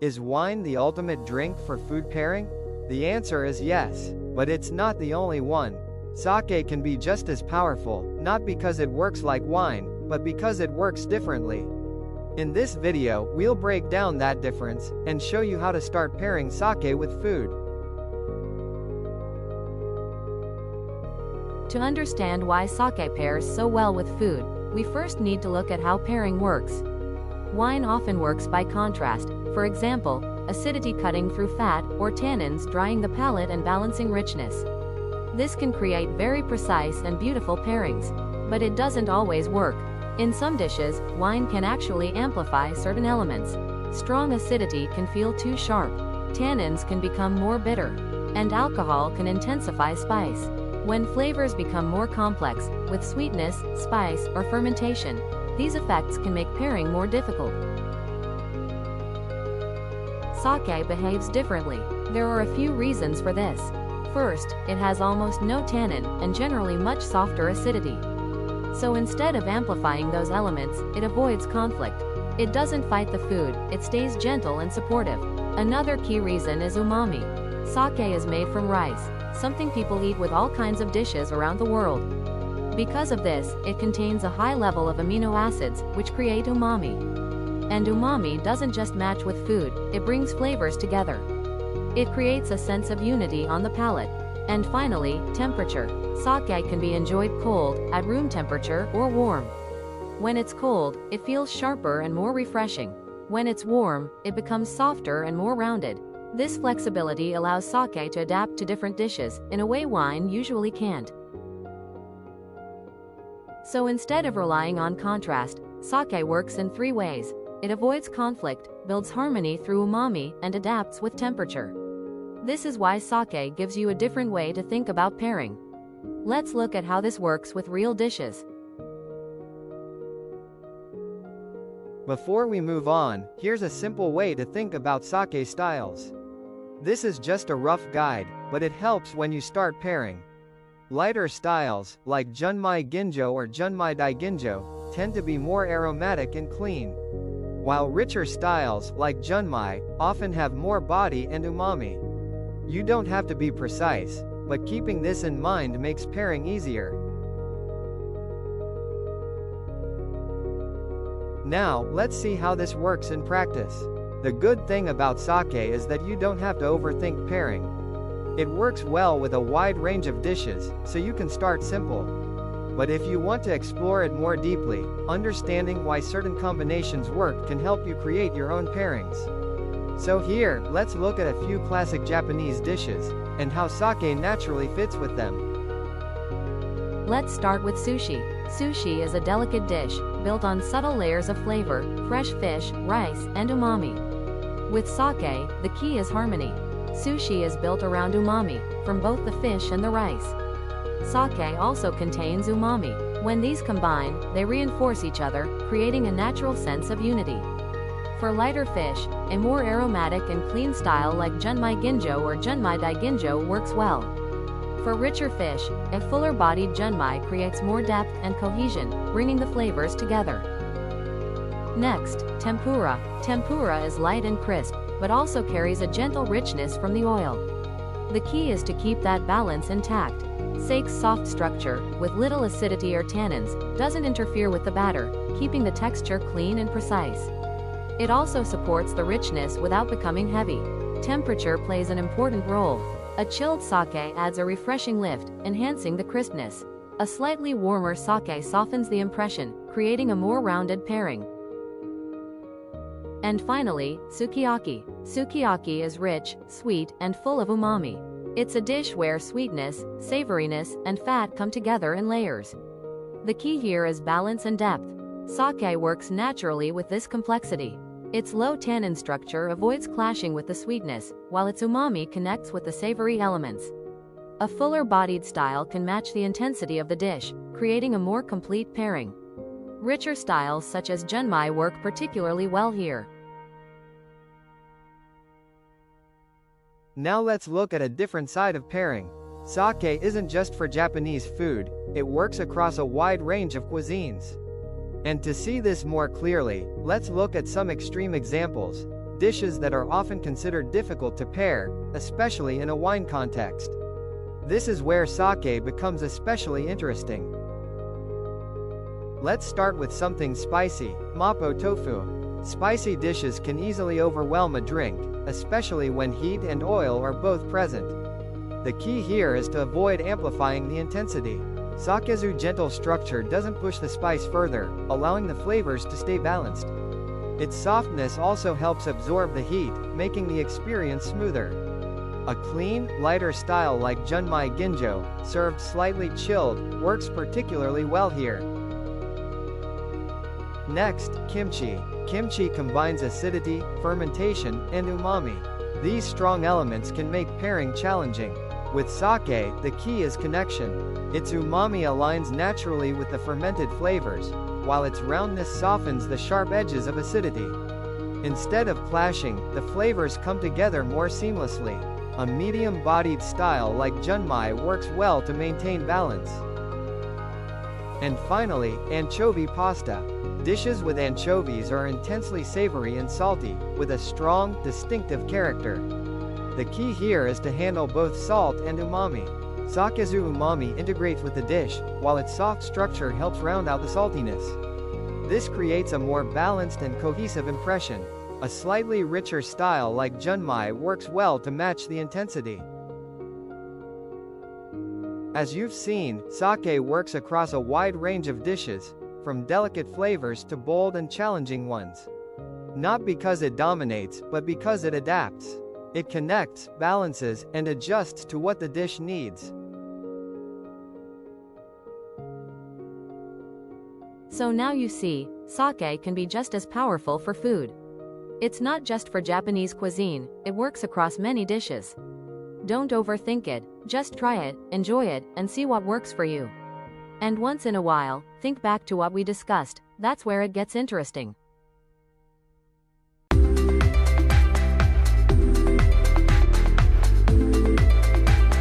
Is wine the ultimate drink for food pairing? The answer is yes, but it's not the only one. Sake can be just as powerful, not because it works like wine, but because it works differently. In this video, we'll break down that difference, and show you how to start pairing sake with food. To understand why sake pairs so well with food, we first need to look at how pairing works. Wine often works by contrast, for example, acidity cutting through fat, or tannins drying the palate and balancing richness. This can create very precise and beautiful pairings. But it doesn't always work. In some dishes, wine can actually amplify certain elements. Strong acidity can feel too sharp. Tannins can become more bitter. And alcohol can intensify spice. When flavors become more complex, with sweetness, spice, or fermentation, these effects can make pairing more difficult. Sake behaves differently. There are a few reasons for this. First, it has almost no tannin, and generally much softer acidity. So instead of amplifying those elements, it avoids conflict. It doesn't fight the food, it stays gentle and supportive. Another key reason is umami. Sake is made from rice, something people eat with all kinds of dishes around the world. Because of this, it contains a high level of amino acids, which create umami. And umami doesn't just match with food, it brings flavors together. It creates a sense of unity on the palate. And finally, temperature. Sake can be enjoyed cold, at room temperature, or warm. When it's cold, it feels sharper and more refreshing. When it's warm, it becomes softer and more rounded. This flexibility allows sake to adapt to different dishes, in a way wine usually can't. So instead of relying on contrast, sake works in three ways. It avoids conflict, builds harmony through umami, and adapts with temperature. This is why sake gives you a different way to think about pairing. Let's look at how this works with real dishes. Before we move on, here's a simple way to think about sake styles. This is just a rough guide, but it helps when you start pairing. Lighter styles, like junmai ginjo or junmai daiginjo, tend to be more aromatic and clean. While richer styles, like junmai, often have more body and umami. You don't have to be precise, but keeping this in mind makes pairing easier. Now, let's see how this works in practice. The good thing about sake is that you don't have to overthink pairing. It works well with a wide range of dishes, so you can start simple. But if you want to explore it more deeply, understanding why certain combinations work can help you create your own pairings. So here, let's look at a few classic Japanese dishes, and how sake naturally fits with them. Let's start with sushi. Sushi is a delicate dish, built on subtle layers of flavor, fresh fish, rice, and umami. With sake, the key is harmony. Sushi is built around umami, from both the fish and the rice. Sake also contains umami. When these combine, they reinforce each other, creating a natural sense of unity. For lighter fish, a more aromatic and clean style like junmai ginjo or junmai daiginjo works well. For richer fish, a fuller-bodied junmai creates more depth and cohesion, bringing the flavors together. Next, tempura. Tempura is light and crisp, but also carries a gentle richness from the oil. The key is to keep that balance intact. Sake's soft structure, with little acidity or tannins, doesn't interfere with the batter, keeping the texture clean and precise. It also supports the richness without becoming heavy. Temperature plays an important role. A chilled sake adds a refreshing lift, enhancing the crispness. A slightly warmer sake softens the impression, creating a more rounded pairing. And finally, sukiyaki. Sukiyaki is rich, sweet, and full of umami. It's a dish where sweetness, savoriness, and fat come together in layers. The key here is balance and depth. Sake works naturally with this complexity. Its low tannin structure avoids clashing with the sweetness, while its umami connects with the savory elements. A fuller-bodied style can match the intensity of the dish, creating a more complete pairing. Richer styles such as junmai work particularly well here. Now let's look at a different side of pairing. Sake isn't just for Japanese food, it works across a wide range of cuisines. And to see this more clearly, let's look at some extreme examples. dishes that are often considered difficult to pair, especially in a wine context. This is where sake becomes especially interesting. Let's start with something spicy, Mapo tofu. Spicy dishes can easily overwhelm a drink, especially when heat and oil are both present. The key here is to avoid amplifying the intensity. Sake's gentle structure doesn't push the spice further, allowing the flavors to stay balanced. Its softness also helps absorb the heat, making the experience smoother. A clean, lighter style like junmai ginjo, served slightly chilled, works particularly well here. Next, kimchi. Kimchi combines acidity, fermentation, and umami. These strong elements can make pairing challenging. With sake, the key is connection. Its umami aligns naturally with the fermented flavors, while its roundness softens the sharp edges of acidity. Instead of clashing, the flavors come together more seamlessly. A medium-bodied style like junmai works well to maintain balance. And finally, anchovy pasta. Dishes with anchovies are intensely savory and salty, with a strong, distinctive character. The key here is to handle both salt and umami. Sake's umami integrates with the dish, while its soft structure helps round out the saltiness. This creates a more balanced and cohesive impression. A slightly richer style like junmai works well to match the intensity. As you've seen, sake works across a wide range of dishes, from delicate flavors to bold and challenging ones. Not because it dominates, but because it adapts. It connects, balances, and adjusts to what the dish needs. So now you see, sake can be just as powerful for food. It's not just for Japanese cuisine, it works across many dishes. Don't overthink it, just try it, enjoy it, and see what works for you. And once in a while, think back to what we discussed, that's where it gets interesting.